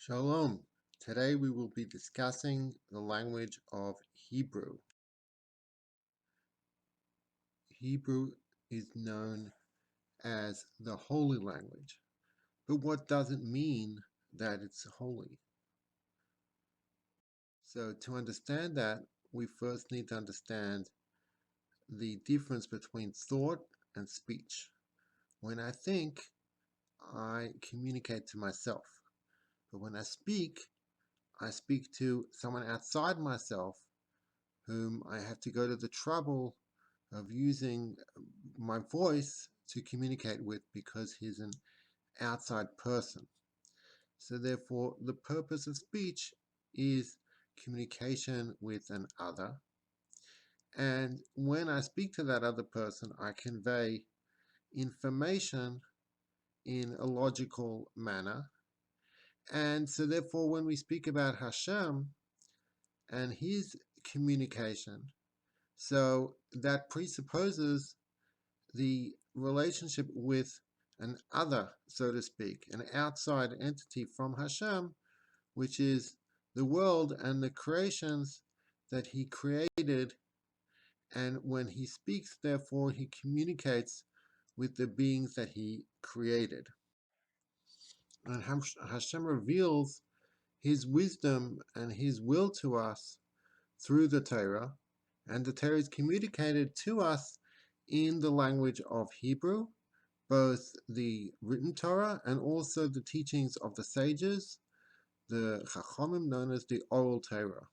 Shalom. Today we will be discussing the language of Hebrew. Hebrew is known as the holy language. But what does it mean that it's holy? So to understand that, we first need to understand the difference between thought and speech. When I think, I communicate to myself. But when I speak to someone outside myself whom I have to go to the trouble of using my voice to communicate with because he's an outside person. So therefore, the purpose of speech is communication with an other. And when I speak to that other person, I convey information in a logical manner. And so therefore, when we speak about Hashem and his communication, so that presupposes the relationship with an other, so to speak, an outside entity from Hashem, which is the world and the creations that he created. And when he speaks, therefore, he communicates with the beings that he created. And Hashem reveals his wisdom and his will to us through the Torah, and the Torah is communicated to us in the language of Hebrew, both the written Torah and also the teachings of the sages, the Chachamim, known as the oral Torah.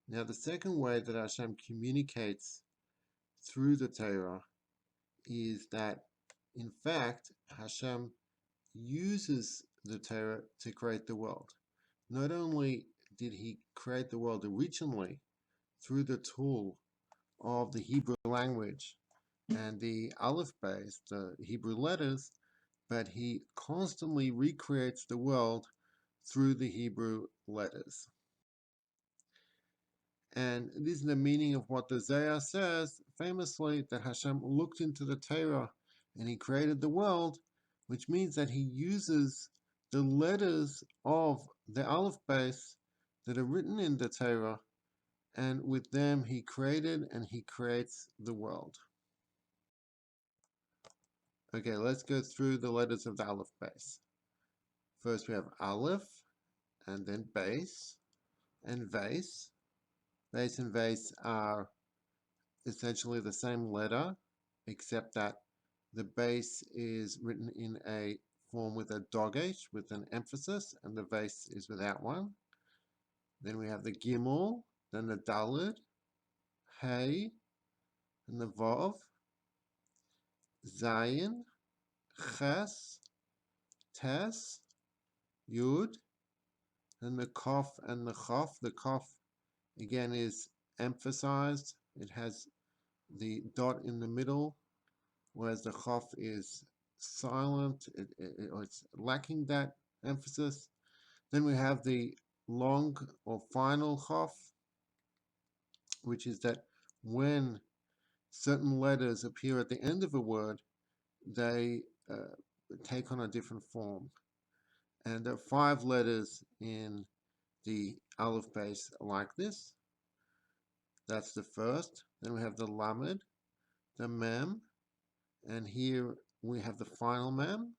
Now, the second way that Hashem communicates through the Torah is that, in fact, Hashem uses the Torah to create the world. Not only did he create the world originally through the tool of the Hebrew language and the Aleph base, the Hebrew letters, but he constantly recreates the world through the Hebrew letters. And this is the meaning of what the Zohar says, famously, that Hashem looked into the Torah and he created the world, which means that he uses the letters of the Aleph base that are written in the Torah, and with them he created and he creates the world. Okay, let's go through the letters of the Aleph base. First we have Aleph, and then base, and vase. Base and vase are essentially the same letter, except that the base is written in a form with a dogesh, with an emphasis, and the vase is without one. Then we have the Gimel, then the Daled, Hey, and the Vav, Zayin, Ches, Tes, Yud, and the Kof and the Chof. The Kof again is emphasized. It has the dot in the middle, whereas the Chof is silent. It's lacking that emphasis. Then we have the long or final Chof, which is that when certain letters appear at the end of a word, they take on a different form. And there are 5 letters in the Aleph base like this. That's the first. Then we have the Lamed, the Mem, and here we have the final Mem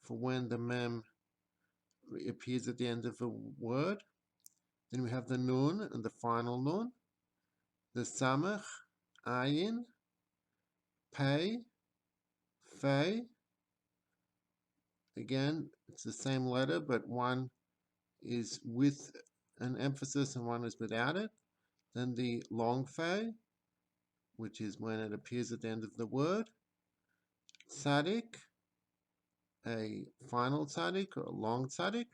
for when the Mem appears at the end of a word. Then we have the Nun and the final Nun, the Samech, Ayin, Pei, Fei. Again, it's the same letter, but one is with an emphasis and one is without it. Then the long Fei, which is when it appears at the end of the word. Tzadik, a final tzaddik or a long tzaddik,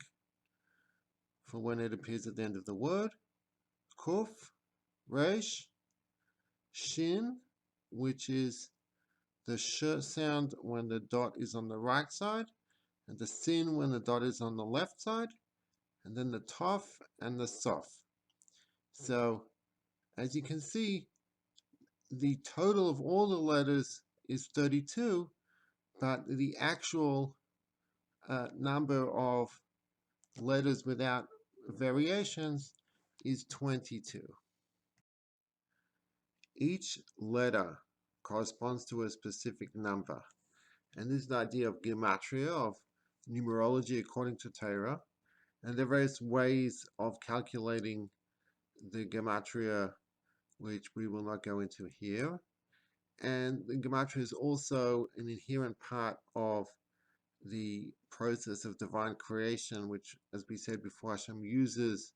for when it appears at the end of the word. Kuf, Resh, Shin, which is the sh sound when the dot is on the right side, and the sin when the dot is on the left side, and then the Tov and the Sof. So, as you can see, the total of all the letters is 32, but the actual number of letters without variations is 22. Each letter corresponds to a specific number. And this is the idea of gematria, of numerology according to Torah. And there are various ways of calculating the gematria, which we will not go into here. And the gematria is also an inherent part of the process of divine creation, which, as we said before, Hashem uses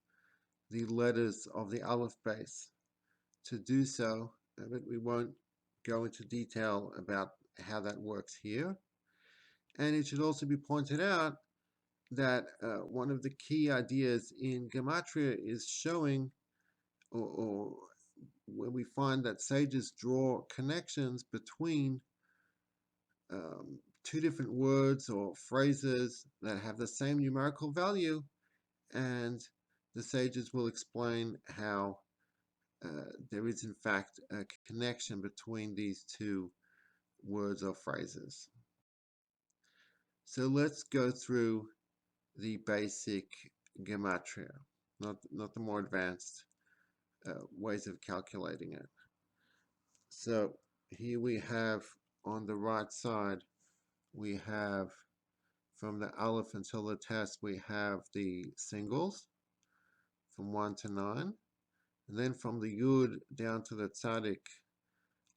the letters of the Aleph base to do so, but we won't go into detail about how that works here. And it should also be pointed out that one of the key ideas in gematria is showing, or where we find that sages draw connections between two different words or phrases that have the same numerical value, and the sages will explain how there is in fact a connection between these two words or phrases. So let's go through the basic gematria, not the more advanced ways of calculating it. So here we have on the right side, we have from the Aleph until the Tes, we have the singles from 1 to 9. And then from the Yud down to the Tzaddik,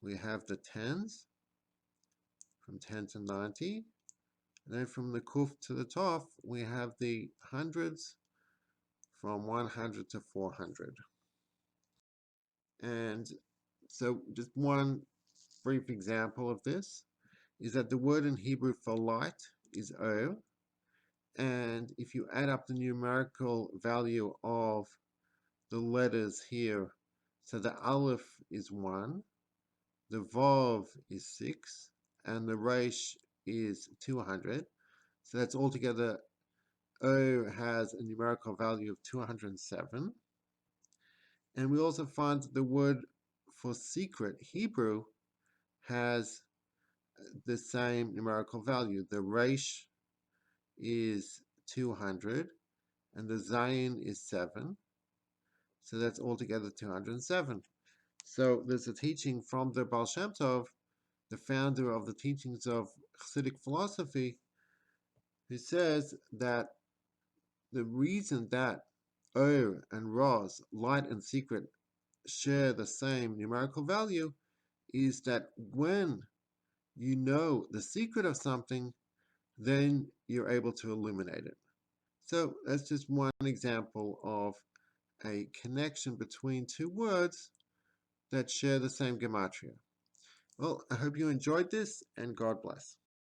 we have the tens from 10 to 90. And then from the Kuf to the Tov, we have the hundreds from 100 to 400. And so just one brief example of this is that the word in Hebrew for light is O. And if you add up the numerical value of the letters here, so the Aleph is 1, the Vav is 6, and the Resh is 200. So that's altogether, O has a numerical value of 207. And we also find that the word for secret, Hebrew, has the same numerical value. The Resh is 200, and the Zayin is 7. So that's altogether 207. So there's a teaching from the Baal Shem Tov, the founder of the teachings of Chassidic philosophy, who says that the reason that O and Roz, light and secret, share the same numerical value is that when you know the secret of something, then you're able to illuminate it. So that's just one example of a connection between two words that share the same gematria. Well, I hope you enjoyed this, and God bless.